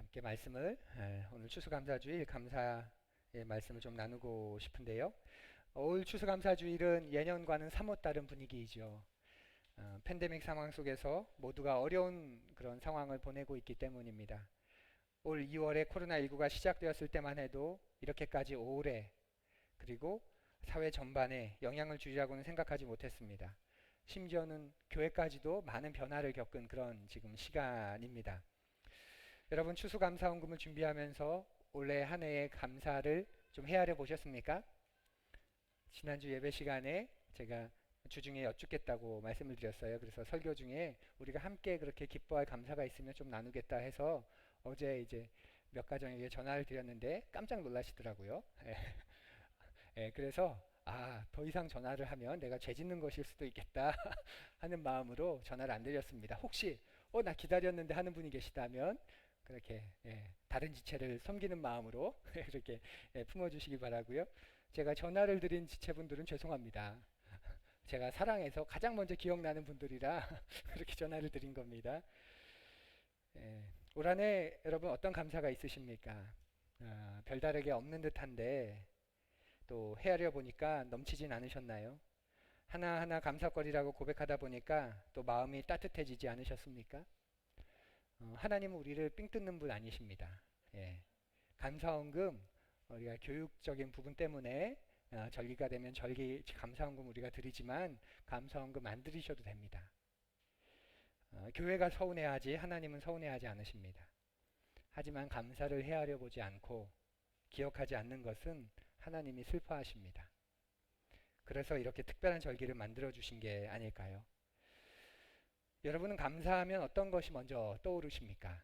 함께 말씀을 오늘 추수감사주일 감사의 말씀을 좀 나누고 싶은데요. 올 추수감사주일은 예년과는 사뭇 다른 분위기이죠. 팬데믹 상황 속에서 모두가 어려운 그런 상황을 보내고 있기 때문입니다. 올 2월에 코로나19가 시작되었을 때만 해도 이렇게까지 오래 그리고 사회 전반에 영향을 주리라고는 생각하지 못했습니다. 심지어는 교회까지도 많은 변화를 겪은 그런 지금 시간입니다. 여러분 추수감사원금을 준비하면서 올해 한 해의 감사를 좀 헤아려 보셨습니까? 지난주 예배 시간에 제가 주중에 여쭙겠다고 말씀을 드렸어요. 그래서 설교 중에 우리가 함께 그렇게 기뻐할 감사가 있으면 좀 나누겠다 해서 어제 이제 몇 가정에게 전화를 드렸는데 깜짝 놀라시더라고요. 그래서 더 이상 전화를 하면 내가 죄 짓는 것일 수도 있겠다 하는 마음으로 전화를 안 드렸습니다. 혹시 나 기다렸는데 하는 분이 계시다면 그렇게 다른 지체를 섬기는 마음으로 이렇게 품어주시기 바라고요. 제가 전화를 드린 지체분들은 죄송합니다. 제가 사랑해서 가장 먼저 기억나는 분들이라 그렇게 전화를 드린 겁니다. 올 한 해 여러분 어떤 감사가 있으십니까? 별다르게 없는 듯한데 또 헤아려 보니까 넘치진 않으셨나요? 하나하나 감사거리라고 고백하다 보니까 또 마음이 따뜻해지지 않으셨습니까? 하나님은 우리를 삥 뜯는 분 아니십니다. 감사원금 우리가 교육적인 부분 때문에 절기가 되면 절기 감사원금 우리가 드리지만 감사원금 안 드리셔도 됩니다. 교회가 서운해하지 하나님은 서운해하지 않으십니다. 하지만 감사를 헤아려 보지 않고 기억하지 않는 것은 하나님이 슬퍼하십니다. 그래서 이렇게 특별한 절기를 만들어 주신 게 아닐까요? 여러분은 감사하면 어떤 것이 먼저 떠오르십니까?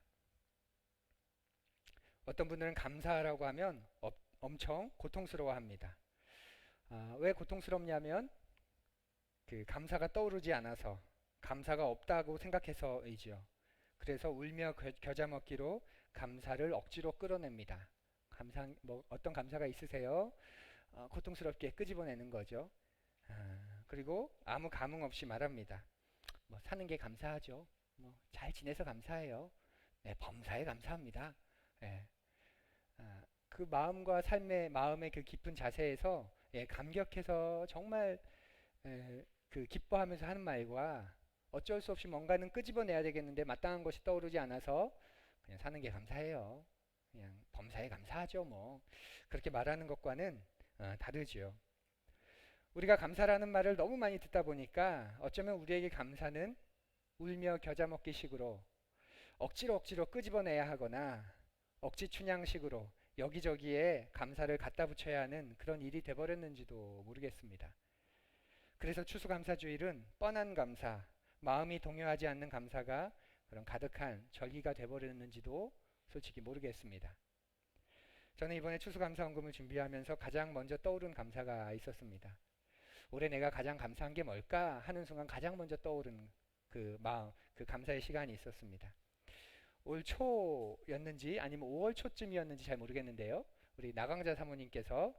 어떤 분들은 감사라고 하면 엄청 고통스러워 합니다. 왜 고통스럽냐면 그 감사가 떠오르지 않아서 감사가 없다고 생각해서이지요. 그래서 울며 겨자 먹기로 감사를 억지로 끌어냅니다. 어떤 감사가 있으세요? 고통스럽게 끄집어내는 거죠. 그리고 아무 감흥 없이 말합니다. 사는 게 감사하죠. 잘 지내서 감사해요. 네, 범사에 감사합니다. 예, 그 마음과 마음의 그 깊은 자세에서 감격해서 정말 그 기뻐하면서 하는 말과 어쩔 수 없이 뭔가는 끄집어내야 되겠는데 마땅한 것이 떠오르지 않아서 그냥 사는 게 감사해요. 그냥 범사에 감사하죠. 그렇게 말하는 것과는 다르죠. 우리가 감사라는 말을 너무 많이 듣다 보니까 어쩌면 우리에게 감사는 울며 겨자 먹기 식으로 억지로 끄집어내야 하거나 억지 춘향식으로 여기저기에 감사를 갖다 붙여야 하는 그런 일이 돼버렸는지도 모르겠습니다. 그래서 추수감사주일은 뻔한 감사, 마음이 동요하지 않는 감사가 그런 가득한 절기가 돼버렸는지도 솔직히 모르겠습니다. 저는 이번에 추수감사원금을 준비하면서 가장 먼저 떠오른 감사가 있었습니다. 올해 내가 가장 감사한 게 뭘까 하는 순간 가장 먼저 떠오른 그 마음, 그 감사의 시간이 있었습니다. 올 초였는지 아니면 5월 초쯤이었는지 잘 모르겠는데요. 우리 나강자 사모님께서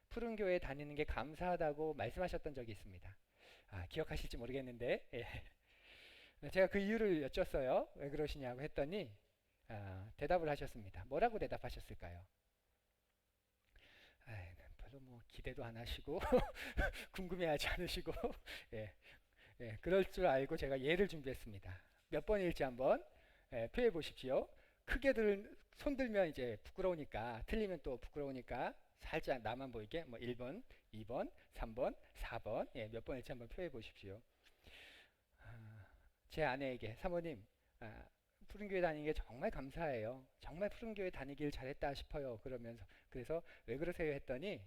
푸른 교회 다니는 게 감사하다고 말씀하셨던 적이 있습니다. 기억하실지 모르겠는데 제가 그 이유를 여쭸어요. 왜 그러시냐고 했더니 대답을 하셨습니다. 뭐라고 대답하셨을까요? 별로 기대도 안 하시고 궁금해하지 않으시고 그럴 줄 알고 제가 예를 준비했습니다. 몇 번일지 한번 표해 보십시오. 손 들면 이제 부끄러우니까 틀리면 또 부끄러우니까 살짝 나만 보이게 1번, 2번, 3번, 4번 몇 번일지 한번 표해 보십시오. 제 아내에게 사모님 푸른교회 다니는 게 정말 감사해요. 정말 푸른교회 다니길 잘했다 싶어요. 그래서 왜 그러세요 했더니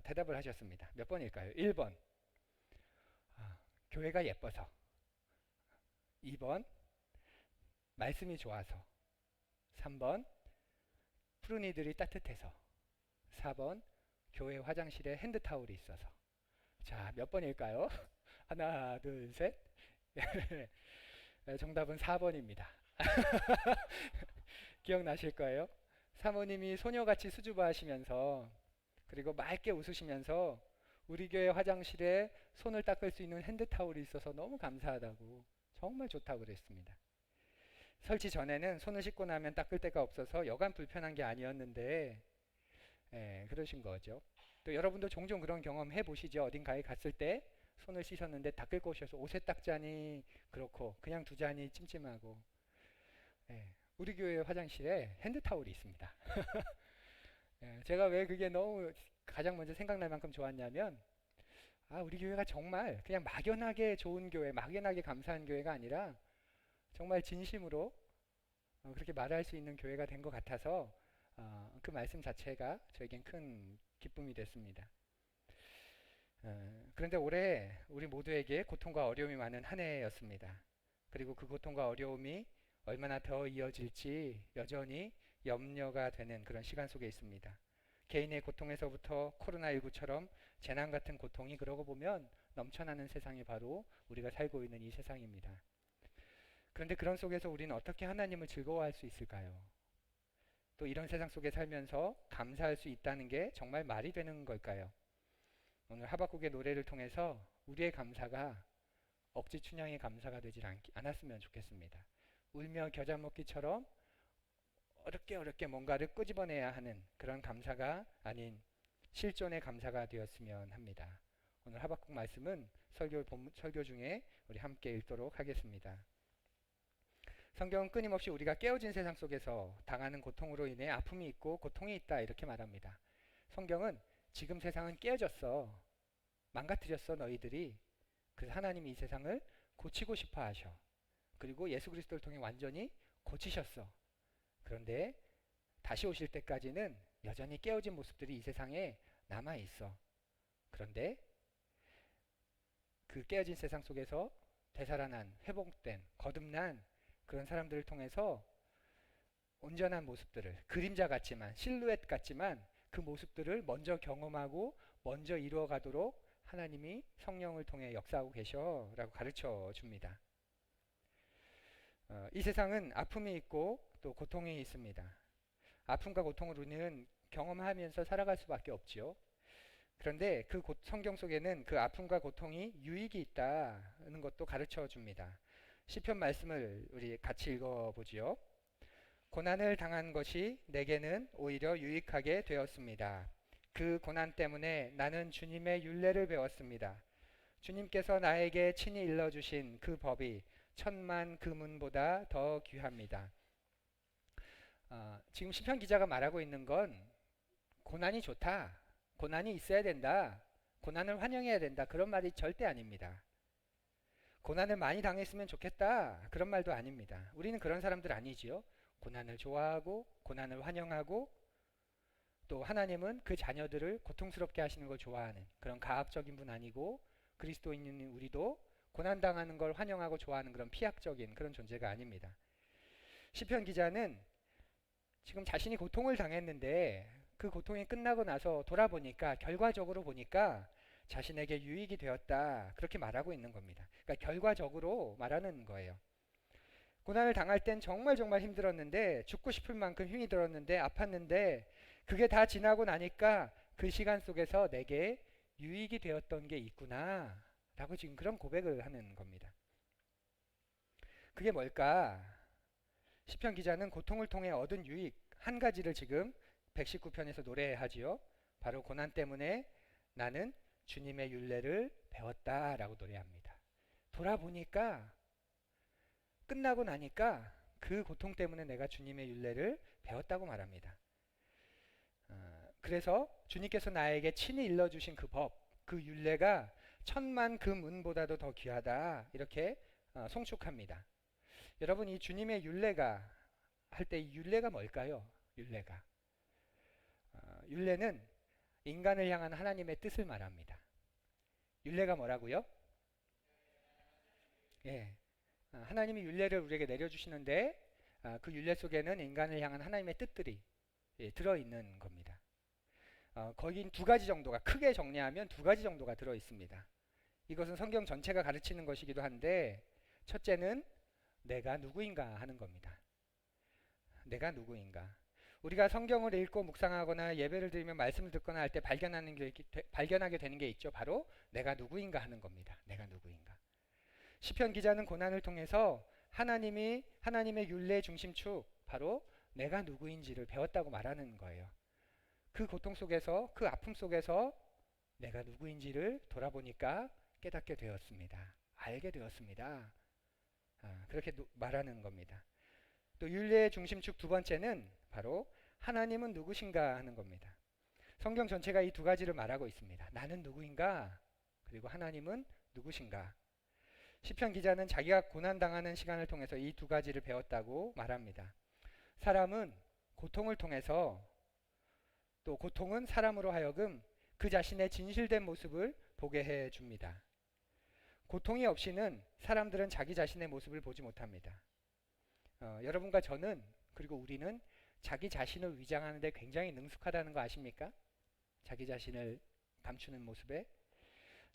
대답을 하셨습니다. 몇 번일까요? 1번 교회가 예뻐서, 2번 말씀이 좋아서, 3번 푸른 이들이 따뜻해서, 4번 교회 화장실에 핸드타올이 있어서. 자, 몇 번일까요? 하나, 둘, 셋. 정답은 4번입니다. 기억나실 거예요. 사모님이 소녀같이 수줍어하시면서 그리고 맑게 웃으시면서 우리 교회 화장실에 손을 닦을 수 있는 핸드타올이 있어서 너무 감사하다고 정말 좋다고 그랬습니다. 설치 전에는 손을 씻고 나면 닦을 데가 없어서 여간 불편한 게 아니었는데 그러신 거죠. 또 여러분도 종종 그런 경험 해보시죠. 어딘가에 갔을 때 손을 씻었는데 닦을 곳이 없어서 옷에 닦자니 그렇고 그냥 두자니 찜찜하고. 우리 교회 화장실에 핸드타올이 있습니다. 제가 왜 그게 너무 가장 먼저 생각날 만큼 좋았냐면 우리 교회가 정말 그냥 막연하게 좋은 교회, 막연하게 감사한 교회가 아니라 정말 진심으로 그렇게 말할 수 있는 교회가 된 것 같아서 그 말씀 자체가 저에겐 큰 기쁨이 됐습니다. 그런데 올해 우리 모두에게 고통과 어려움이 많은 한 해였습니다. 그리고 그 고통과 어려움이 얼마나 더 이어질지 여전히 염려가 되는 그런 시간 속에 있습니다. 개인의 고통에서부터 코로나19처럼 재난 같은 고통이 그러고 보면 넘쳐나는 세상이 바로 우리가 살고 있는 이 세상입니다. 그런데 그런 속에서 우리는 어떻게 하나님을 즐거워할 수 있을까요? 또 이런 세상 속에 살면서 감사할 수 있다는 게 정말 말이 되는 걸까요? 오늘 하박국의 노래를 통해서 우리의 감사가 억지 춘향의 감사가 되질 않았으면 좋겠습니다. 울며 겨자 먹기처럼 어렵게 뭔가를 끄집어내야 하는 그런 감사가 아닌 실존의 감사가 되었으면 합니다. 오늘 하박국 말씀은 설교 중에 우리 함께 읽도록 하겠습니다. 성경은 끊임없이 우리가 깨어진 세상 속에서 당하는 고통으로 인해 아픔이 있고 고통이 있다 이렇게 말합니다. 성경은 지금 세상은 깨어졌어, 망가뜨렸어 너희들이. 그래서 하나님이 이 세상을 고치고 싶어 하셔. 그리고 예수 그리스도를 통해 완전히 고치셨어. 그런데 다시 오실 때까지는 여전히 깨어진 모습들이 이 세상에 남아 있어. 그런데 그 깨어진 세상 속에서 되살아난, 회복된, 거듭난 그런 사람들을 통해서 온전한 모습들을, 그림자 같지만, 실루엣 같지만 그 모습들을 먼저 경험하고 먼저 이루어가도록 하나님이 성령을 통해 역사하고 계셔 라고 가르쳐 줍니다. 이 세상은 아픔이 있고 또 고통이 있습니다. 아픔과 고통을 우리는 경험하면서 살아갈 수밖에 없지요. 그런데 그 성경 속에는 그 아픔과 고통이 유익이 있다는 것도 가르쳐 줍니다. 시편 말씀을 우리 같이 읽어보지요. 고난을 당한 것이 내게는 오히려 유익하게 되었습니다. 그 고난 때문에 나는 주님의 율례를 배웠습니다. 주님께서 나에게 친히 일러주신 그 법이 천만 금은보다 더 귀합니다. 지금 시편 기자가 말하고 있는 건 고난이 좋다, 고난이 있어야 된다, 고난을 환영해야 된다 그런 말이 절대 아닙니다. 고난을 많이 당했으면 좋겠다 그런 말도 아닙니다. 우리는 그런 사람들 아니지요. 고난을 좋아하고 고난을 환영하고 또 하나님은 그 자녀들을 고통스럽게 하시는 걸 좋아하는 그런 가학적인 분 아니고 그리스도인인 우리도 고난당하는 걸 환영하고 좋아하는 그런 피약적인 그런 존재가 아닙니다. 시편 기자는 지금 자신이 고통을 당했는데 그 고통이 끝나고 나서 돌아보니까 결과적으로 보니까 자신에게 유익이 되었다 그렇게 말하고 있는 겁니다. 그러니까 결과적으로 말하는 거예요. 고난을 당할 땐 정말 힘들었는데 죽고 싶을 만큼 힘이 들었는데 아팠는데 그게 다 지나고 나니까 그 시간 속에서 내게 유익이 되었던 게 있구나 라고 지금 그런 고백을 하는 겁니다. 그게 뭘까? 시편 기자는 고통을 통해 얻은 유익 한 가지를 지금 119편에서 노래하지요. 바로 고난 때문에 나는 주님의 율례를 배웠다라고 노래합니다. 돌아보니까 끝나고 나니까 그 고통 때문에 내가 주님의 율례를 배웠다고 말합니다. 그래서 주님께서 나에게 친히 일러주신 그 법, 그 율례가 천만 그 문보다도 더 귀하다 이렇게 송축합니다. 여러분 이 주님의 율례가 할 때 이 율례가 뭘까요? 율례는 인간을 향한 하나님의 뜻을 말합니다. 율례가 뭐라고요? 하나님이 율례를 우리에게 내려주시는데 그 율례 속에는 인간을 향한 하나님의 뜻들이 들어있는 겁니다. 거긴 두 가지 정도가 크게 정리하면 두 가지 정도가 들어있습니다. 이것은 성경 전체가 가르치는 것이기도 한데 첫째는 내가 누구인가 하는 겁니다. 내가 누구인가. 우리가 성경을 읽고 묵상하거나 예배를 드리며 말씀을 듣거나 할 때 발견하게 되는 게 있죠. 바로 내가 누구인가 하는 겁니다. 내가 누구인가. 시편 기자는 고난을 통해서 하나님의 율례 중심축, 바로 내가 누구인지를 배웠다고 말하는 거예요. 그 고통 속에서, 그 아픔 속에서 내가 누구인지를 돌아보니까 깨닫게 되었습니다. 알게 되었습니다. 그렇게 말하는 겁니다. 또 율례의 중심축 두 번째는 바로 하나님은 누구신가 하는 겁니다. 성경 전체가 이 두 가지를 말하고 있습니다. 나는 누구인가? 그리고 하나님은 누구신가? 시편 기자는 자기가 고난당하는 시간을 통해서 이 두 가지를 배웠다고 말합니다. 사람은 고통을 통해서, 또 고통은 사람으로 하여금 그 자신의 진실된 모습을 보게 해 줍니다. 고통이 없이는 사람들은 자기 자신의 모습을 보지 못합니다. 여러분과 저는, 그리고 우리는 자기 자신을 위장하는데 굉장히 능숙하다는 거 아십니까? 자기 자신을 감추는 모습에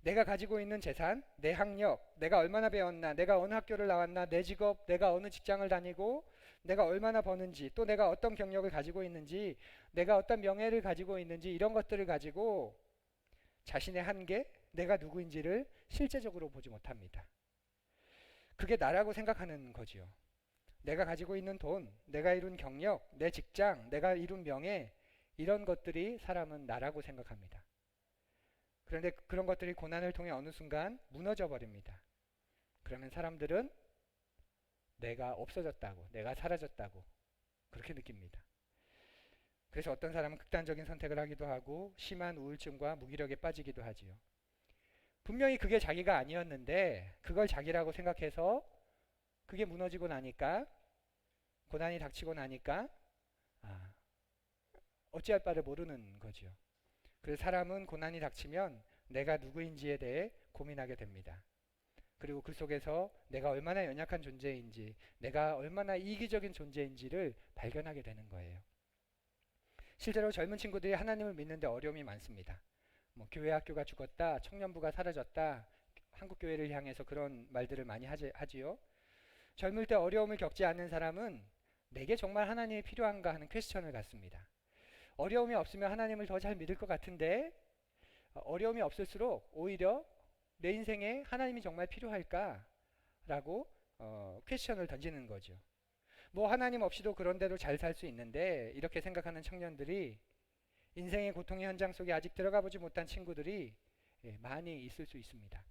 내가 가지고 있는 재산, 내 학력, 내가 얼마나 배웠나, 내가 어느 학교를 나왔나, 내 직업, 내가 어느 직장을 다니고, 내가 얼마나 버는지, 또 내가 어떤 경력을 가지고 있는지, 내가 어떤 명예를 가지고 있는지, 이런 것들을 가지고 자신의 한계, 내가 누구인지를 실제적으로 보지 못합니다. 그게 나라고 생각하는 거지요. 내가 가지고 있는 돈, 내가 이룬 경력, 내 직장, 내가 이룬 명예, 이런 것들이 사람은 나라고 생각합니다. 그런데 그런 것들이 고난을 통해 어느 순간 무너져 버립니다. 그러면 사람들은 내가 없어졌다고, 내가 사라졌다고 그렇게 느낍니다. 그래서 어떤 사람은 극단적인 선택을 하기도 하고 심한 우울증과 무기력에 빠지기도 하지요. 분명히 그게 자기가 아니었는데 그걸 자기라고 생각해서 그게 무너지고 나니까, 고난이 닥치고 나니까 어찌할 바를 모르는 거지요. 그래서 사람은 고난이 닥치면 내가 누구인지에 대해 고민하게 됩니다. 그리고 그 속에서 내가 얼마나 연약한 존재인지, 내가 얼마나 이기적인 존재인지를 발견하게 되는 거예요. 실제로 젊은 친구들이 하나님을 믿는데 어려움이 많습니다. 교회 학교가 죽었다, 청년부가 사라졌다, 한국교회를 향해서 그런 말들을 많이 하지요. 젊을 때 어려움을 겪지 않는 사람은 내게 정말 하나님이 필요한가 하는 퀘스천을 갖습니다. 어려움이 없으면 하나님을 더 잘 믿을 것 같은데, 어려움이 없을수록 오히려 내 인생에 하나님이 정말 필요할까? 라고 퀘스천을 던지는 거죠. 하나님 없이도 그런데도 잘 살 수 있는데, 이렇게 생각하는 청년들이, 인생의 고통의 현장 속에 아직 들어가 보지 못한 친구들이 많이 있을 수 있습니다.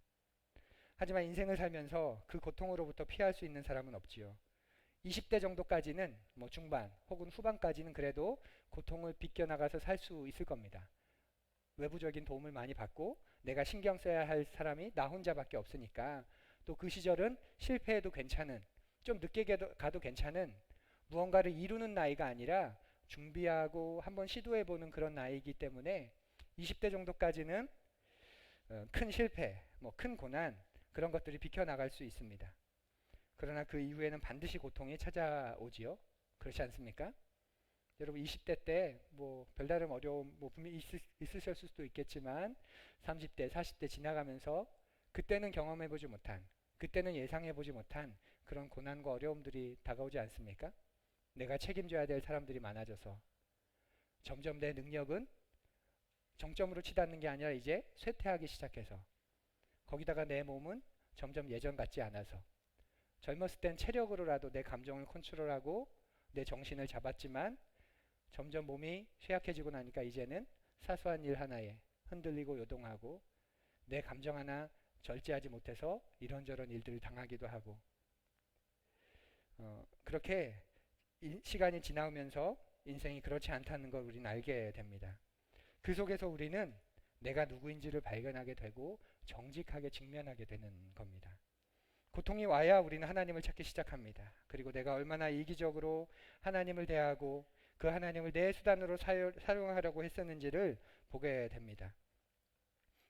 하지만 인생을 살면서 그 고통으로부터 피할 수 있는 사람은 없지요. 20대 정도까지는, 중반 혹은 후반까지는 그래도 고통을 비껴나가서 살 수 있을 겁니다. 외부적인 도움을 많이 받고 내가 신경 써야 할 사람이 나 혼자밖에 없으니까. 또 그 시절은 실패해도 괜찮은, 좀 늦게 가도 괜찮은, 무언가를 이루는 나이가 아니라 준비하고 한번 시도해보는 그런 나이이기 때문에 20대 정도까지는 큰 실패, 큰 고난, 그런 것들이 비켜나갈 수 있습니다. 그러나 그 이후에는 반드시 고통이 찾아오지요. 그렇지 않습니까? 여러분 20대 때 별다른 어려움 분명히 있으셨을 수도 있겠지만 30대, 40대 지나가면서 그때는 경험해보지 못한, 그때는 예상해보지 못한 그런 고난과 어려움들이 다가오지 않습니까? 내가 책임져야 될 사람들이 많아져서 점점 내 능력은 정점으로 치닫는 게 아니라 이제 쇠퇴하기 시작해서, 거기다가 내 몸은 점점 예전 같지 않아서, 젊었을 땐 체력으로라도 내 감정을 컨트롤하고 내 정신을 잡았지만 점점 몸이 쇠약해지고 나니까 이제는 사소한 일 하나에 흔들리고 요동하고 내 감정 하나 절제하지 못해서 이런저런 일들을 당하기도 하고, 그렇게 시간이 지나오면서 인생이 그렇지 않다는 걸 우리는 알게 됩니다. 그 속에서 우리는 내가 누구인지를 발견하게 되고 정직하게 직면하게 되는 겁니다. 고통이 와야 우리는 하나님을 찾기 시작합니다. 그리고 내가 얼마나 이기적으로 하나님을 대하고 그 하나님을 내 수단으로 사용하려고 했었는지를 보게 됩니다.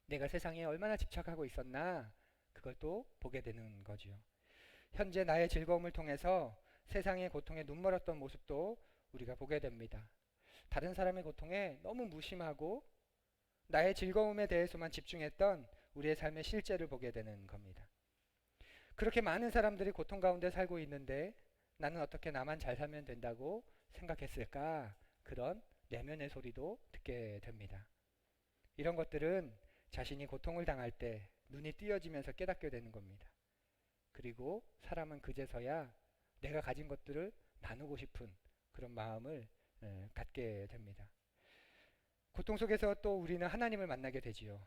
내가 세상에 얼마나 집착하고 있었나, 그걸 또 보게 되는 거지요. 현재 나의 즐거움을 통해서 세상의 고통에 눈멀었던 모습도 우리가 보게 됩니다. 다른 사람의 고통에 너무 무심하고 나의 즐거움에 대해서만 집중했던 우리의 삶의 실제를 보게 되는 겁니다. 그렇게 많은 사람들이 고통 가운데 살고 있는데 나는 어떻게 나만 잘 살면 된다고 생각했을까? 그런 내면의 소리도 듣게 됩니다. 이런 것들은 자신이 고통을 당할 때 눈이 띄어지면서 깨닫게 되는 겁니다. 그리고 사람은 그제서야 내가 가진 것들을 나누고 싶은 그런 마음을 갖게 됩니다. 고통 속에서 또 우리는 하나님을 만나게 되지요.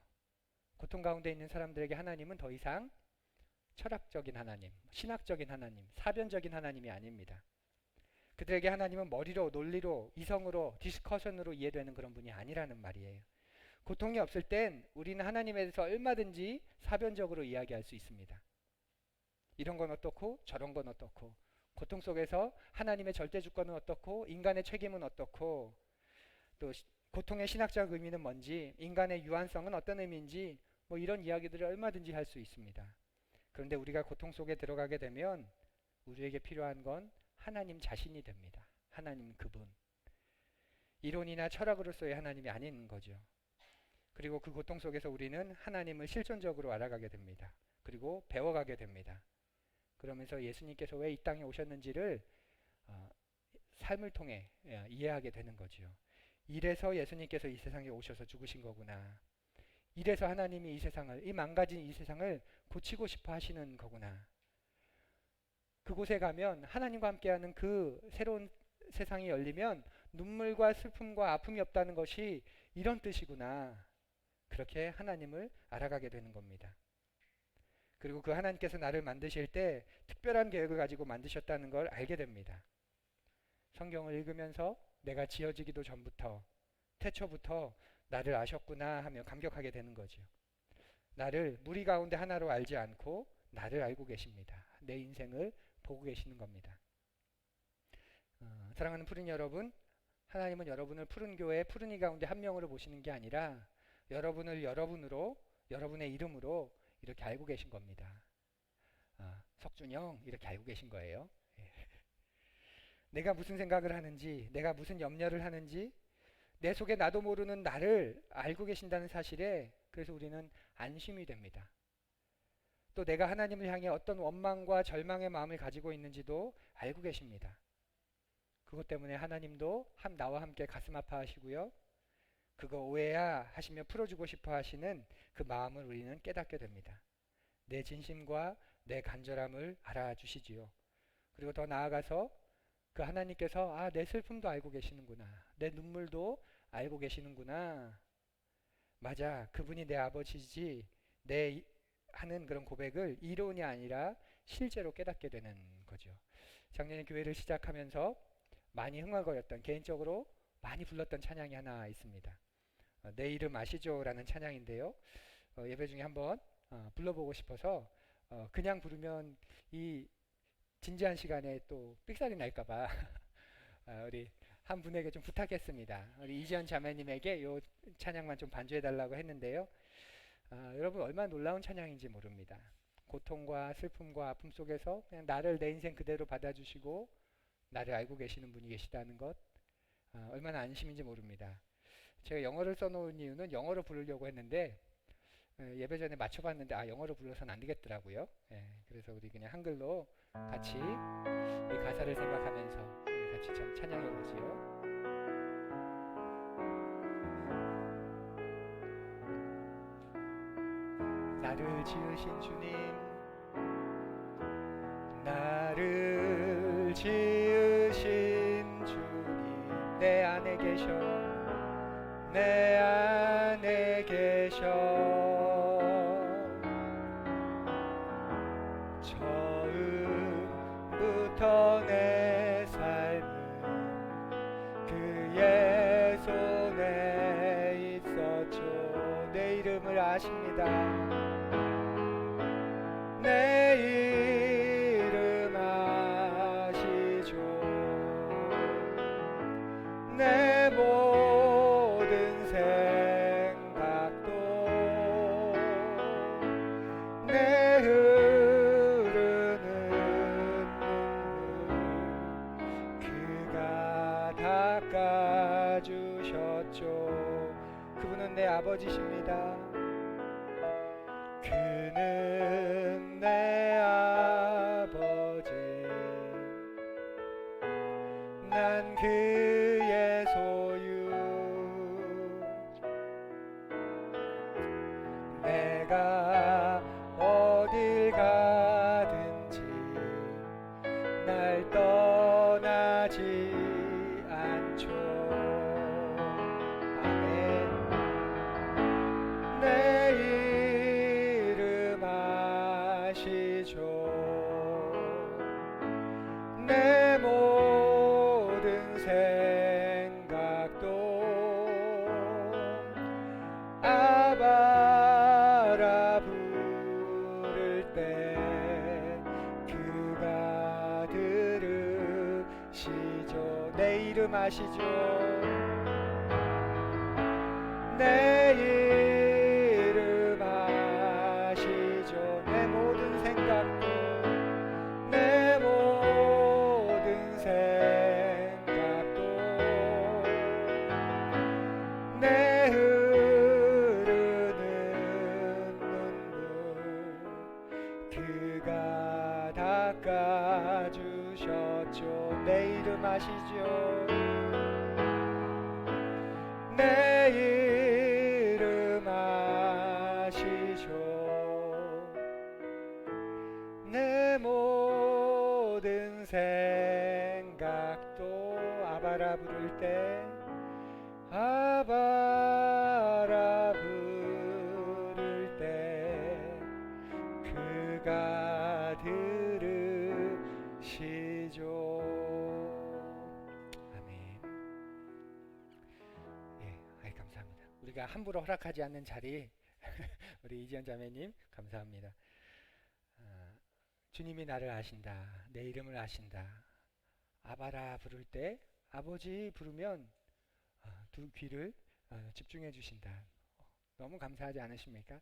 고통 가운데 있는 사람들에게 하나님은 더 이상 철학적인 하나님, 신학적인 하나님, 사변적인 하나님이 아닙니다. 그들에게 하나님은 머리로, 논리로, 이성으로, 디스커션으로 이해되는 그런 분이 아니라는 말이에요. 고통이 없을 땐 우리는 하나님에 대해서 얼마든지 사변적으로 이야기할 수 있습니다. 이런 건 어떻고 저런 건 어떻고, 고통 속에서 하나님의 절대 주권은 어떻고 인간의 책임은 어떻고, 또 고통의 신학적 의미는 뭔지, 인간의 유한성은 어떤 의미인지, 뭐 이런 이야기들을 얼마든지 할 수 있습니다. 그런데 우리가 고통 속에 들어가게 되면 우리에게 필요한 건 하나님 자신이 됩니다. 하나님 그분. 이론이나 철학으로서의 하나님이 아닌 거죠. 그리고 그 고통 속에서 우리는 하나님을 실존적으로 알아가게 됩니다. 그리고 배워가게 됩니다. 그러면서 예수님께서 왜 이 땅에 오셨는지를 삶을 통해 이해하게 되는 거죠. 이래서 예수님께서 이 세상에 오셔서 죽으신 거구나. 이래서 하나님이 이 세상을, 이 망가진 이 세상을 고치고 싶어 하시는 거구나. 그곳에 가면 하나님과 함께하는 그 새로운 세상이 열리면 눈물과 슬픔과 아픔이 없다는 것이 이런 뜻이구나. 그렇게 하나님을 알아가게 되는 겁니다. 그리고 그 하나님께서 나를 만드실 때 특별한 계획을 가지고 만드셨다는 걸 알게 됩니다. 성경을 읽으면서 내가 지어지기도 전부터, 태초부터 나를 아셨구나 하며 감격하게 되는 거죠. 나를 무리 가운데 하나로 알지 않고 나를 알고 계십니다. 내 인생을 보고 계시는 겁니다. 사랑하는 푸른 여러분, 하나님은 여러분을 푸른 교회 푸른 이 가운데 한 명으로 보시는 게 아니라 여러분을 여러분으로, 여러분의 이름으로 이렇게 알고 계신 겁니다. 석준형 이렇게 알고 계신 거예요. 내가 무슨 생각을 하는지, 내가 무슨 염려를 하는지, 내 속에 나도 모르는 나를 알고 계신다는 사실에 그래서 우리는 안심이 됩니다. 또 내가 하나님을 향해 어떤 원망과 절망의 마음을 가지고 있는지도 알고 계십니다. 그것 때문에 하나님도 나와 함께 가슴 아파하시고요. 그거 오해야 하시며 풀어주고 싶어 하시는 그 마음을 우리는 깨닫게 됩니다. 내 진심과 내 간절함을 알아주시지요. 그리고 더 나아가서 그 하나님께서 내 슬픔도 알고 계시는구나. 내 눈물도 알고 계시는구나. 맞아, 그분이 내 아버지지. 내 하는 그런 고백을 이론이 아니라 실제로 깨닫게 되는 거죠. 작년에 교회를 시작하면서 많이 흥얼거렸던, 개인적으로 많이 불렀던 찬양이 하나 있습니다. 내 이름 아시죠? 라는 찬양인데요. 예배 중에 한번 불러보고 싶어서 그냥 부르면 이 진지한 시간에 또 삑살이 날까봐 우리 한 분에게 좀 부탁했습니다. 우리 이지연 자매님에게 이 찬양만 좀 반주해달라고 했는데요. 여러분 얼마나 놀라운 찬양인지 모릅니다. 고통과 슬픔과 아픔 속에서 그냥 나를 내 인생 그대로 받아주시고 나를 알고 계시는 분이 계시다는 것, 얼마나 안심인지 모릅니다. 제가 영어를 써놓은 이유는 영어로 부르려고 했는데 예배 전에 맞춰봤는데 영어로 불러서는 안 되겠더라고요. 그래서 우리 그냥 한글로 같이 이 가사를 생각하면서 우리 같이 찬양해 보지요. 나를 지으신 주님, 나를 지으신 주님, 내 안에 계셔, 내 안에 계셔. 처음부터 내 삶은 그의 손에 있었죠. 내 이름을 아십니다. 내 이름 아시죠. 내 모든 생각도 내 흐르는 눈물 그가 닦아주셨죠. 그분은 내 아버지십니다. 그는 내 아버지, 난 그의 소유. 내가 어딜 가든 아시죠. 내 이름 아시죠. 내 이름 아시죠. 내 모든 생각도 내 모든 생각도 내 흐르는 눈물 그가 닦아주셨죠. 내 이름 아시죠. 내 이름 아시죠. 내 모든 생각도 아바라 부를 때 아바라 부를 때 그가 들으시죠. 아멘. 예, 감사합니다. 우리가 함부로 허락하지 않는 자리 우리 이지연 자매님 감사합니다. 주님이 나를 아신다. 내 이름을 아신다. 아바라 부를 때 아버지 부르면 두 귀를 집중해 주신다. 너무 감사하지 않으십니까?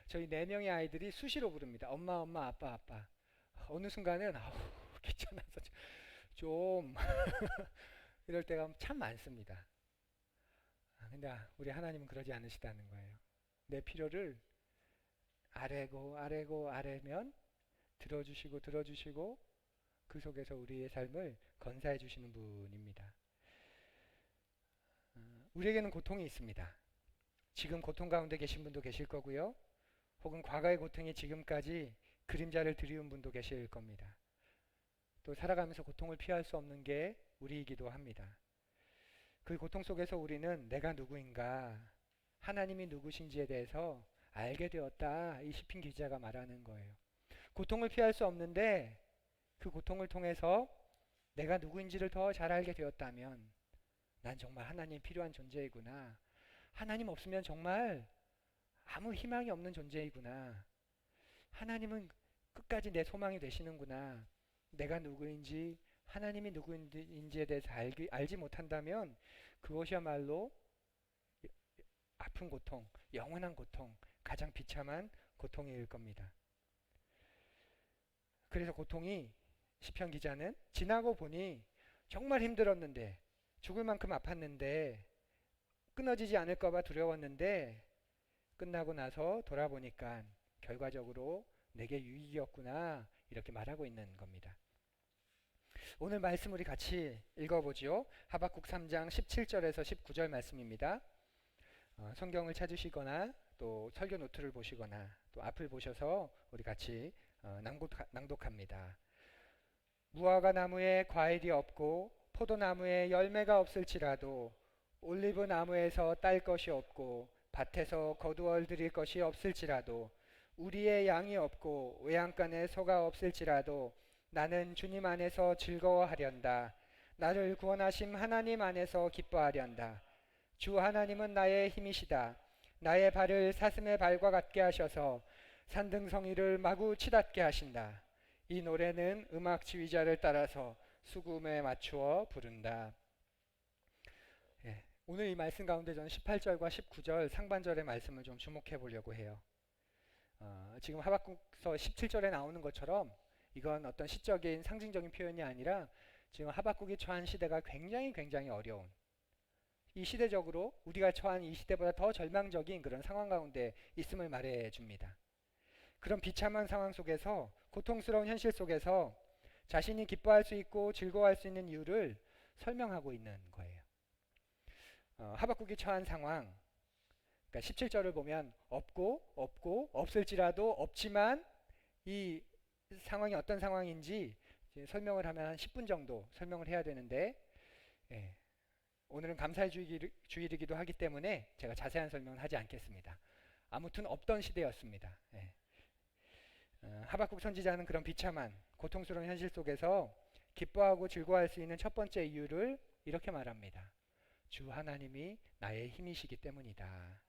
저희 4명의 아이들이 수시로 부릅니다. 엄마 엄마 아빠 아빠. 어느 순간은 귀찮아서 좀 이럴 때가 참 많습니다. 근데 우리 하나님은 그러지 않으시다는 거예요. 내 필요를 아래고 아래고 아래면 들어주시고 들어주시고 그 속에서 우리의 삶을 건사해 주시는 분입니다. 우리에게는 고통이 있습니다. 지금 고통 가운데 계신 분도 계실 거고요. 혹은 과거의 고통이 지금까지 그림자를 드리운 분도 계실 겁니다. 또 살아가면서 고통을 피할 수 없는 게 우리이기도 합니다. 그 고통 속에서 우리는 내가 누구인가, 하나님이 누구신지에 대해서 알게 되었다. 이 시편 기자가 말하는 거예요. 고통을 피할 수 없는데 그 고통을 통해서 내가 누구인지를 더 잘 알게 되었다면 난 정말 하나님이 필요한 존재이구나. 하나님 없으면 정말 아무 희망이 없는 존재이구나. 하나님은 끝까지 내 소망이 되시는구나. 내가 누구인지 하나님이 누구인지에 대해서 알지 못한다면 그것이야말로 아픈 고통, 영원한 고통, 가장 비참한 고통일 겁니다. 그래서 고통이 시편 기자는 지나고 보니 정말 힘들었는데 죽을 만큼 아팠는데 끊어지지 않을까봐 두려웠는데 끝나고 나서 돌아보니까 결과적으로 내게 유익이었구나 이렇게 말하고 있는 겁니다. 오늘 말씀 우리 같이 읽어보죠. 하박국 3장 17절에서 19절 말씀입니다. 성경을 찾으시거나 또 설교 노트를 보시거나 또 앞을 보셔서 우리 같이 낭독합니다. 무화과 나무에 과일이 없고 포도나무에 열매가 없을지라도 올리브 나무에서 딸 것이 없고 밭에서 거두어 드릴 것이 없을지라도 우리의 양이 없고 외양간에 소가 없을지라도 나는 주님 안에서 즐거워하련다. 나를 구원하심 하나님 안에서 기뻐하련다. 주 하나님은 나의 힘이시다. 나의 발을 사슴의 발과 같게 하셔서 산등성이를 마구 치닫게 하신다. 이 노래는 음악 지휘자를 따라서 수금에 맞추어 부른다. 예, 오늘 이 말씀 가운데 저는 18절과 19절 상반절의 말씀을 좀 주목해 보려고 해요. 지금 하박국서 17절에 나오는 것처럼 이건 어떤 시적인 상징적인 표현이 아니라 지금 하박국이 처한 시대가 굉장히 어려운, 이 시대적으로 우리가 처한 이 시대보다 더 절망적인 그런 상황 가운데 있음을 말해 줍니다. 그런 비참한 상황 속에서, 고통스러운 현실 속에서 자신이 기뻐할 수 있고 즐거워할 수 있는 이유를 설명하고 있는 거예요. 하박국이 처한 상황, 그러니까 17절을 보면 없고 없을지라도 없지만 이 상황이 어떤 상황인지 설명을 하면 한 10분 정도 설명을 해야 되는데, 예, 오늘은 감사의 주일이기도 하기 때문에 제가 자세한 설명은 하지 않겠습니다. 아무튼 없던 시대였습니다. 예. 하박국 선지자는 그런 비참한 고통스러운 현실 속에서 기뻐하고 즐거워할 수 있는 첫 번째 이유를 이렇게 말합니다. 주 하나님이 나의 힘이시기 때문이다.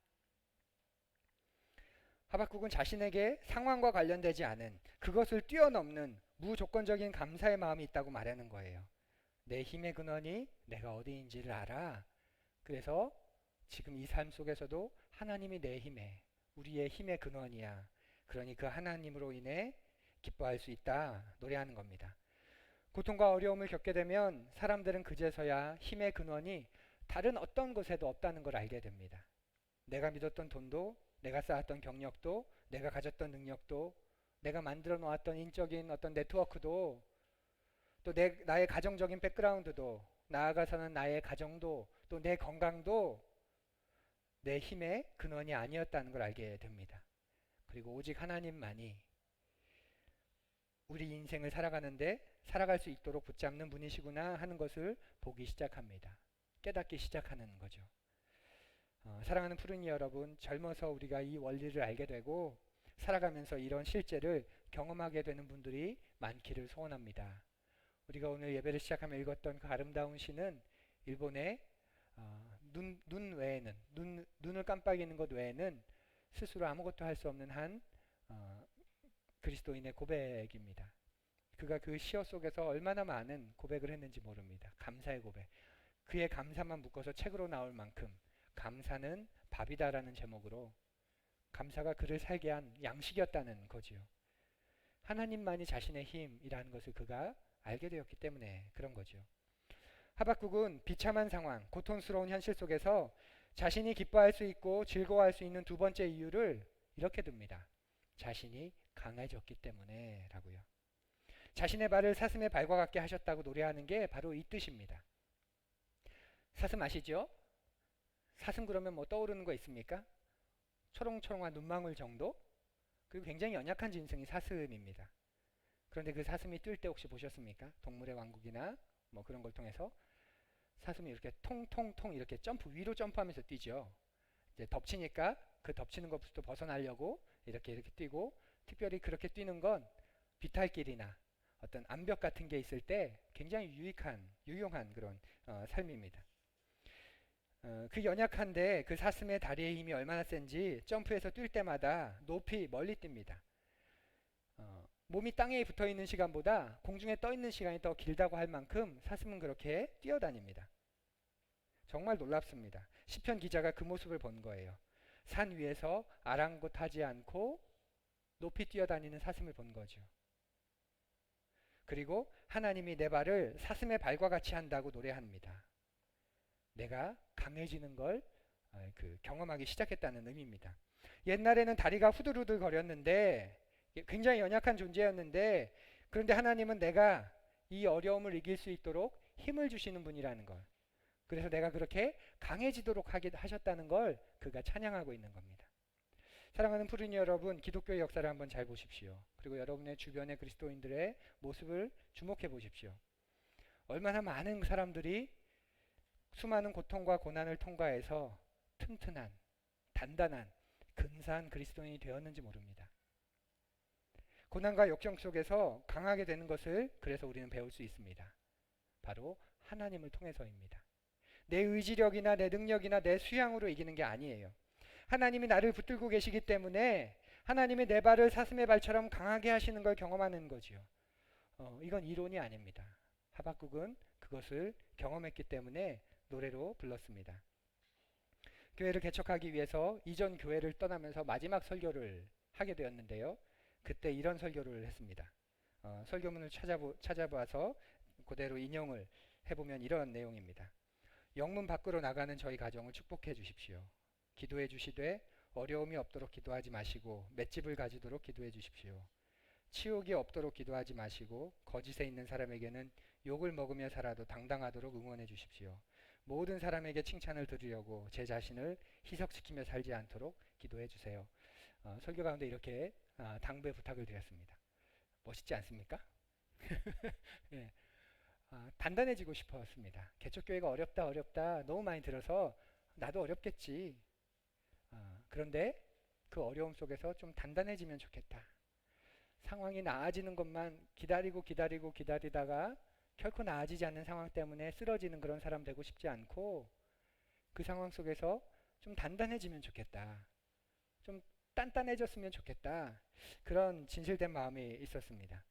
하박국은 자신에게 상황과 관련되지 않은, 그것을 뛰어넘는 무조건적인 감사의 마음이 있다고 말하는 거예요. 내 힘의 근원이 내가 어디인지를 알아. 그래서 지금 이 삶 속에서도 하나님이 내 힘에, 우리의 힘의 근원이야. 그러니 그 하나님으로 인해 기뻐할 수 있다. 노래하는 겁니다. 고통과 어려움을 겪게 되면 사람들은 그제서야 힘의 근원이 다른 어떤 곳에도 없다는 걸 알게 됩니다. 내가 믿었던 돈도, 내가 쌓았던 경력도, 내가 가졌던 능력도, 내가 만들어 놓았던 인적인 어떤 네트워크도, 또 나의 가정적인 백그라운드도, 나아가서는 나의 가정도, 또 내 건강도 내 힘의 근원이 아니었다는 걸 알게 됩니다. 그리고 오직 하나님만이 우리 인생을 살아가는데 살아갈 수 있도록 붙잡는 분이시구나 하는 것을 보기 시작합니다. 깨닫기 시작하는 거죠. 사랑하는 푸른이 여러분, 젊어서 우리가 이 원리를 알게 되고 살아가면서 이런 실제를 경험하게 되는 분들이 많기를 소원합니다. 우리가 오늘 예배를 시작하며 읽었던 그 아름다운 시는 일본의 눈 외에는 눈을 깜빡이는 것 외에는 스스로 아무것도 할 수 없는 한 그리스도인의 고백입니다. 그가 그 시어 속에서 얼마나 많은 고백을 했는지 모릅니다. 감사의 고백. 그의 감사만 묶어서 책으로 나올 만큼 감사는 밥이다라는 제목으로 감사가 그를 살게 한 양식이었다는 거지요. 하나님만이 자신의 힘이라는 것을 그가 알게 되었기 때문에 그런 거죠. 하박국은 비참한 상황, 고통스러운 현실 속에서 자신이 기뻐할 수 있고 즐거워할 수 있는 두 번째 이유를 이렇게 듭니다. 자신이 강해졌기 때문에 라고요. 자신의 발을 사슴의 발과 같게 하셨다고 노래하는 게 바로 이 뜻입니다. 사슴 아시죠? 사슴 그러면 뭐 떠오르는 거 있습니까? 초롱초롱한 눈망울 정도? 그리고 굉장히 연약한 짐승이 사슴입니다. 그런데 그 사슴이 뛸 때 혹시 보셨습니까? 동물의 왕국이나 뭐 그런 걸 통해서 사슴이 이렇게 통통통 이렇게 위로 점프하면서 뛰죠. 이제 덮치니까 그 덮치는 것부터 벗어나려고 이렇게 뛰고, 특별히 그렇게 뛰는 건 비탈길이나 어떤 암벽 같은 게 있을 때 굉장히 유용한 그런 삶입니다. 그 연약한데 그 사슴의 다리의 힘이 얼마나 센지 점프해서 뛸 때마다 높이 멀리 뜁니다. 몸이 땅에 붙어 있는 시간보다 공중에 떠 있는 시간이 더 길다고 할 만큼 사슴은 그렇게 뛰어다닙니다. 정말 놀랍습니다. 시편 기자가 그 모습을 본 거예요. 산 위에서 아랑곳하지 않고 높이 뛰어다니는 사슴을 본 거죠. 그리고 하나님이 내 발을 사슴의 발과 같이 한다고 노래합니다. 내가 강해지는 걸 경험하기 시작했다는 의미입니다. 옛날에는 다리가 후들후들 거렸는데 굉장히 연약한 존재였는데, 그런데 하나님은 내가 이 어려움을 이길 수 있도록 힘을 주시는 분이라는 걸, 그래서 내가 그렇게 강해지도록 하게 하셨다는 걸 그가 찬양하고 있는 겁니다. 사랑하는 푸른이 여러분, 기독교의 역사를 한번 잘 보십시오. 그리고 여러분의 주변의 그리스도인들의 모습을 주목해 보십시오. 얼마나 많은 사람들이 수많은 고통과 고난을 통과해서 튼튼한, 단단한, 근사한 그리스도인이 되었는지 모릅니다. 고난과 역경 속에서 강하게 되는 것을 그래서 우리는 배울 수 있습니다. 바로 하나님을 통해서입니다. 내 의지력이나 내 능력이나 내 수양으로 이기는 게 아니에요. 하나님이 나를 붙들고 계시기 때문에 하나님이 내 발을 사슴의 발처럼 강하게 하시는 걸 경험하는 거지요. 이건 이론이 아닙니다. 하박국은 그것을 경험했기 때문에 노래로 불렀습니다. 교회를 개척하기 위해서 이전 교회를 떠나면서 마지막 설교를 하게 되었는데요. 그때 이런 설교를 했습니다. 설교문을 찾아봐서 그대로 인용을 해보면 이런 내용입니다. 영문 밖으로 나가는 저희 가정을 축복해 주십시오. 기도해 주시되 어려움이 없도록 기도하지 마시고 맷집을 가지도록 기도해 주십시오. 치욕이 없도록 기도하지 마시고 거짓에 있는 사람에게는 욕을 먹으며 살아도 당당하도록 응원해 주십시오. 모든 사람에게 칭찬을 들으려고 제 자신을 희석시키며 살지 않도록 기도해 주세요. 설교 가운데 이렇게 당부의 부탁을 드렸습니다. 멋있지 않습니까? 예. 단단해지고 싶었습니다. 개척교회가 어렵다 너무 많이 들어서 나도 어렵겠지. 그런데 그 어려움 속에서 좀 단단해지면 좋겠다. 상황이 나아지는 것만 기다리다가 결코 나아지지 않는 상황 때문에 쓰러지는 그런 사람 되고 싶지 않고, 그 상황 속에서 좀 단단해지면 좋겠다. 좀 단단해졌으면 좋겠다. 그런 진실된 마음이 있었습니다.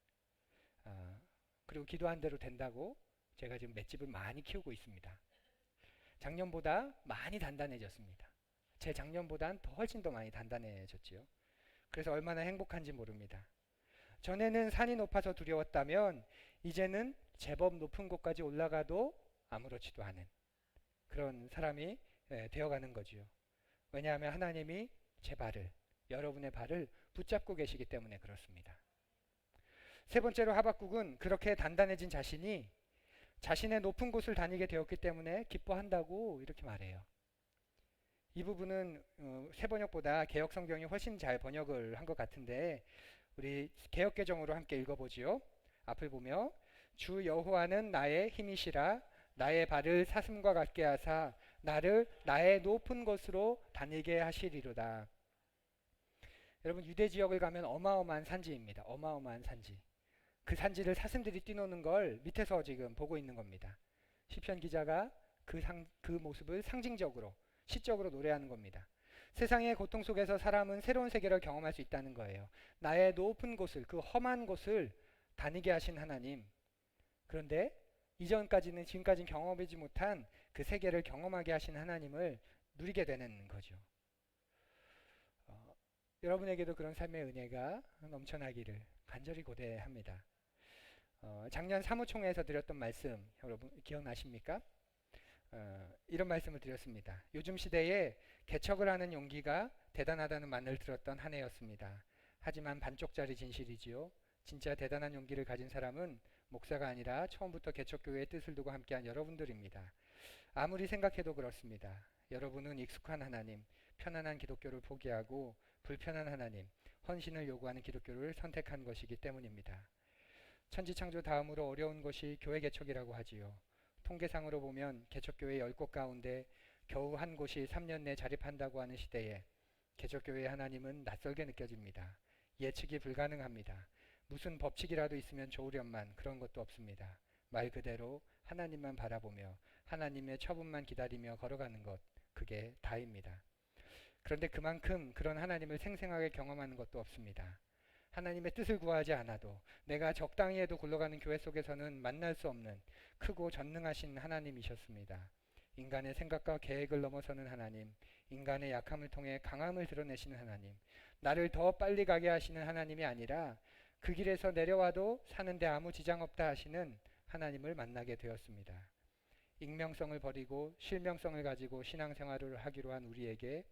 그리고 기도한 대로 된다고 제가 지금 맷집을 많이 키우고 있습니다. 작년보다 많이 단단해졌습니다. 제 작년보단 훨씬 더 많이 단단해졌지요. 그래서 얼마나 행복한지 모릅니다. 전에는 산이 높아서 두려웠다면 이제는 제법 높은 곳까지 올라가도 아무렇지도 않은 그런 사람이 되어가는 거지요. 왜냐하면 하나님이 제 발을, 여러분의 발을 붙잡고 계시기 때문에 그렇습니다. 세 번째로 하박국은 그렇게 단단해진 자신이 자신의 높은 곳을 다니게 되었기 때문에 기뻐한다고 이렇게 말해요. 이 부분은 새 번역보다 개역 성경이 훨씬 잘 번역을 한 것 같은데 우리 개역 개정으로 함께 읽어보지요. 앞을 보며 주 여호와는 나의 힘이시라 나의 발을 사슴과 같게 하사 나를 나의 높은 곳으로 다니게 하시리로다. 여러분 유대 지역을 가면 어마어마한 산지입니다. 어마어마한 산지. 그 산지를 사슴들이 뛰노는 걸 밑에서 지금 보고 있는 겁니다. 시편 기자가 그 모습을 상징적으로 시적으로 노래하는 겁니다. 세상의 고통 속에서 사람은 새로운 세계를 경험할 수 있다는 거예요. 나의 높은 곳을, 그 험한 곳을 다니게 하신 하나님. 그런데 이전까지는 지금까지는 경험하지 못한 그 세계를 경험하게 하신 하나님을 누리게 되는 거죠. 여러분에게도 그런 삶의 은혜가 넘쳐나기를 간절히 고대합니다. 작년 사무총회에서 드렸던 말씀 여러분 기억나십니까? 이런 말씀을 드렸습니다. 요즘 시대에 개척을 하는 용기가 대단하다는 말을 들었던 한 해였습니다. 하지만 반쪽짜리 진실이지요. 진짜 대단한 용기를 가진 사람은 목사가 아니라 처음부터 개척교회의 뜻을 두고 함께한 여러분들입니다. 아무리 생각해도 그렇습니다. 여러분은 익숙한 하나님, 편안한 기독교를 포기하고 불편한 하나님, 헌신을 요구하는 기독교를 선택한 것이기 때문입니다. 천지창조 다음으로 어려운 것이 교회 개척이라고 하지요. 통계상으로 보면 개척교회 10곳 가운데 겨우 한 곳이 3년 내 자립한다고 하는 시대에 개척교회의 하나님은 낯설게 느껴집니다. 예측이 불가능합니다. 무슨 법칙이라도 있으면 좋으련만 그런 것도 없습니다. 말 그대로 하나님만 바라보며 하나님의 처분만 기다리며 걸어가는 것, 그게 다입니다. 그런데 그만큼 그런 하나님을 생생하게 경험하는 것도 없습니다. 하나님의 뜻을 구하지 않아도 내가 적당히 해도 굴러가는 교회 속에서는 만날 수 없는 크고 전능하신 하나님이셨습니다. 인간의 생각과 계획을 넘어서는 하나님, 인간의 약함을 통해 강함을 드러내시는 하나님, 나를 더 빨리 가게 하시는 하나님이 아니라 그 길에서 내려와도 사는데 아무 지장 없다 하시는 하나님을 만나게 되었습니다. 익명성을 버리고 실명성을 가지고 신앙생활을 하기로 한 우리에게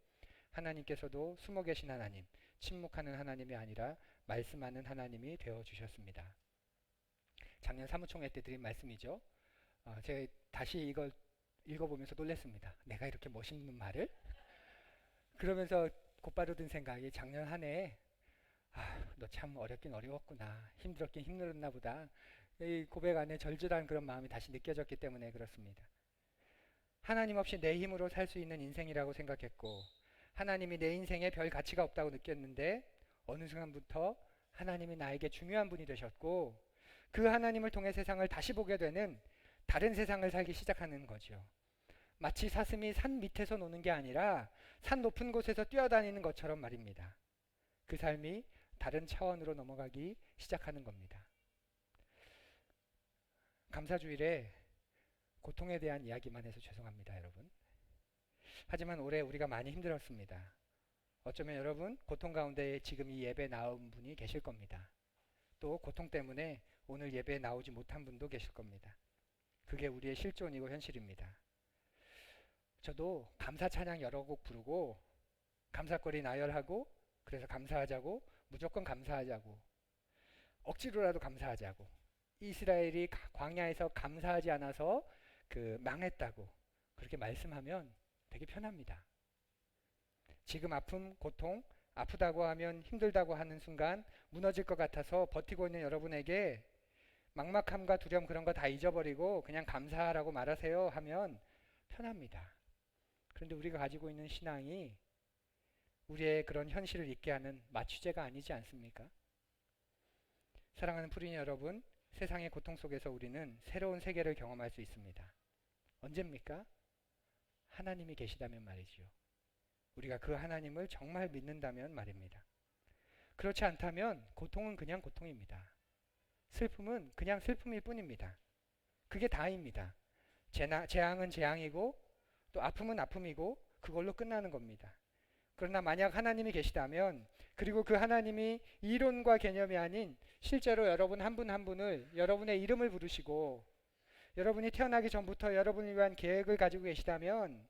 하나님께서도 숨어 계신 하나님, 침묵하는 하나님이 아니라 말씀하는 하나님이 되어주셨습니다. 작년 사무총회 때 드린 말씀이죠. 제가 다시 이걸 읽어보면서 놀랐습니다. 내가 이렇게 멋있는 말을? 그러면서 곧바로 든 생각이 작년 한 해에 너 참 어렵긴 어려웠구나. 힘들었긴 힘들었나 보다. 이 고백 안에 절절한 그런 마음이 다시 느껴졌기 때문에 그렇습니다. 하나님 없이 내 힘으로 살 수 있는 인생이라고 생각했고 하나님이 내 인생에 별 가치가 없다고 느꼈는데 어느 순간부터 하나님이 나에게 중요한 분이 되셨고 그 하나님을 통해 세상을 다시 보게 되는 다른 세상을 살기 시작하는 거죠. 마치 사슴이 산 밑에서 노는 게 아니라 산 높은 곳에서 뛰어다니는 것처럼 말입니다. 그 삶이 다른 차원으로 넘어가기 시작하는 겁니다. 감사주일에 고통에 대한 이야기만 해서 죄송합니다, 여러분. 하지만 올해 우리가 많이 힘들었습니다. 어쩌면 여러분 고통 가운데 지금 이 예배 나온 분이 계실 겁니다. 또 고통 때문에 오늘 예배에 나오지 못한 분도 계실 겁니다. 그게 우리의 실존이고 현실입니다. 저도 감사 찬양 여러 곡 부르고 감사거리 나열하고 그래서 감사하자고 무조건 감사하자고 억지로라도 감사하자고 이스라엘이 광야에서 감사하지 않아서 망했다고 그렇게 말씀하면 되게 편합니다. 지금 아픔, 고통, 아프다고 하면 힘들다고 하는 순간 무너질 것 같아서 버티고 있는 여러분에게 막막함과 두려움 그런 거 다 잊어버리고 그냥 감사하라고 말하세요 하면 편합니다. 그런데 우리가 가지고 있는 신앙이 우리의 그런 현실을 잊게 하는 마취제가 아니지 않습니까? 사랑하는 프리니 여러분, 세상의 고통 속에서 우리는 새로운 세계를 경험할 수 있습니다. 언제입니까? 하나님이 계시다면 말이지요. 우리가 그 하나님을 정말 믿는다면 말입니다. 그렇지 않다면 고통은 그냥 고통입니다. 슬픔은 그냥 슬픔일 뿐입니다. 그게 다입니다. 재앙은 재앙이고 또 아픔은 아픔이고 그걸로 끝나는 겁니다. 그러나 만약 하나님이 계시다면, 그리고 그 하나님이 이론과 개념이 아닌 실제로 여러분 한 분 한 분을 여러분의 이름을 부르시고 여러분이 태어나기 전부터 여러분을 위한 계획을 가지고 계시다면,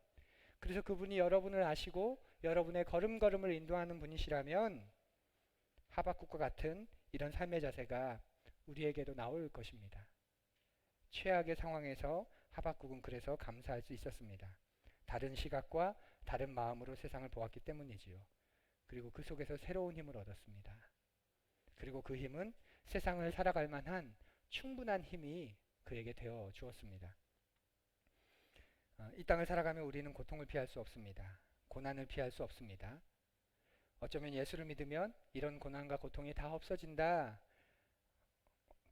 그래서 그분이 여러분을 아시고 여러분의 걸음걸음을 인도하는 분이시라면 하박국과 같은 이런 삶의 자세가 우리에게도 나올 것입니다. 최악의 상황에서 하박국은 그래서 감사할 수 있었습니다. 다른 시각과 다른 마음으로 세상을 보았기 때문이지요. 그리고 그 속에서 새로운 힘을 얻었습니다. 그리고 그 힘은 세상을 살아갈 만한 충분한 힘이 그에게 되어 주었습니다. 이 땅을 살아가며 우리는 고통을 피할 수 없습니다. 고난을 피할 수 없습니다. 어쩌면 예수를 믿으면 이런 고난과 고통이 다 없어진다.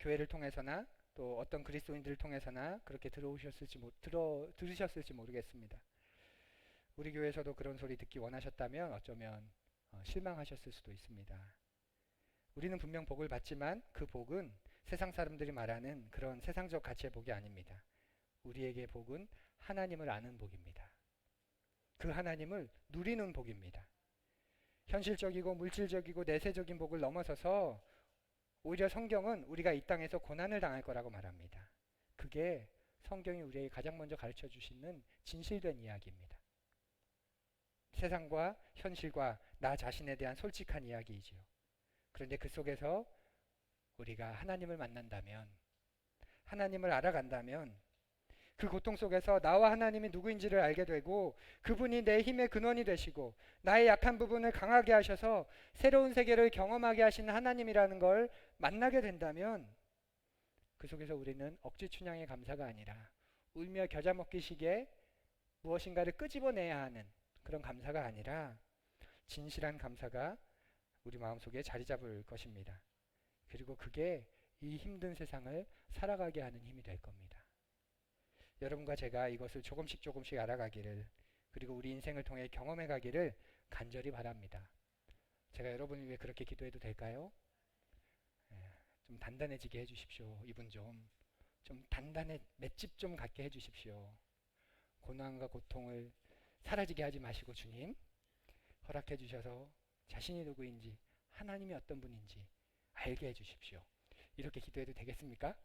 교회를 통해서나 또 어떤 그리스도인들을 통해서나 그렇게 들으셨을지 모르겠습니다. 우리 교회에서도 그런 소리 듣기 원하셨다면 어쩌면 실망하셨을 수도 있습니다. 우리는 분명 복을 받지만 그 복은 세상 사람들이 말하는 그런 세상적 가치의 복이 아닙니다. 우리에게 복은 하나님을 아는 복입니다. 그 하나님을 누리는 복입니다. 현실적이고 물질적이고 내세적인 복을 넘어서서 오히려 성경은 우리가 이 땅에서 고난을 당할 거라고 말합니다. 그게 성경이 우리에게 가장 먼저 가르쳐 주시는 진실된 이야기입니다. 세상과 현실과 나 자신에 대한 솔직한 이야기이지요. 그런데 그 속에서 우리가 하나님을 만난다면, 하나님을 알아간다면 그 고통 속에서 나와 하나님이 누구인지를 알게 되고 그분이 내 힘의 근원이 되시고 나의 약한 부분을 강하게 하셔서 새로운 세계를 경험하게 하시는 하나님이라는 걸 만나게 된다면, 그 속에서 우리는 억지 춘향의 감사가 아니라 울며 겨자 먹기식의 무엇인가를 끄집어내야 하는 그런 감사가 아니라 진실한 감사가 우리 마음속에 자리 잡을 것입니다. 그리고 그게 이 힘든 세상을 살아가게 하는 힘이 될 겁니다. 여러분과 제가 이것을 조금씩 알아가기를, 그리고 우리 인생을 통해 경험해 가기를 간절히 바랍니다. 제가 여러분을 위해 그렇게 기도해도 될까요? 좀 단단해지게 해주십시오. 이분 좀 단단해, 맷집 좀 갖게 해주십시오. 고난과 고통을 사라지게 하지 마시고 주님 허락해 주셔서 자신이 누구인지, 하나님이 어떤 분인지 알게 해주십시오. 이렇게 기도해도 되겠습니까?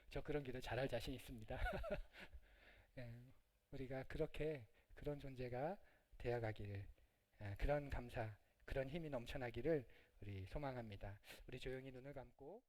저 그런 기도 잘할 자신 있습니다. 우리가 그렇게 그런 존재가 되어가기를, 그런 감사, 그런 힘이 넘쳐나기를 우리 소망합니다. 우리 조용히 눈을 감고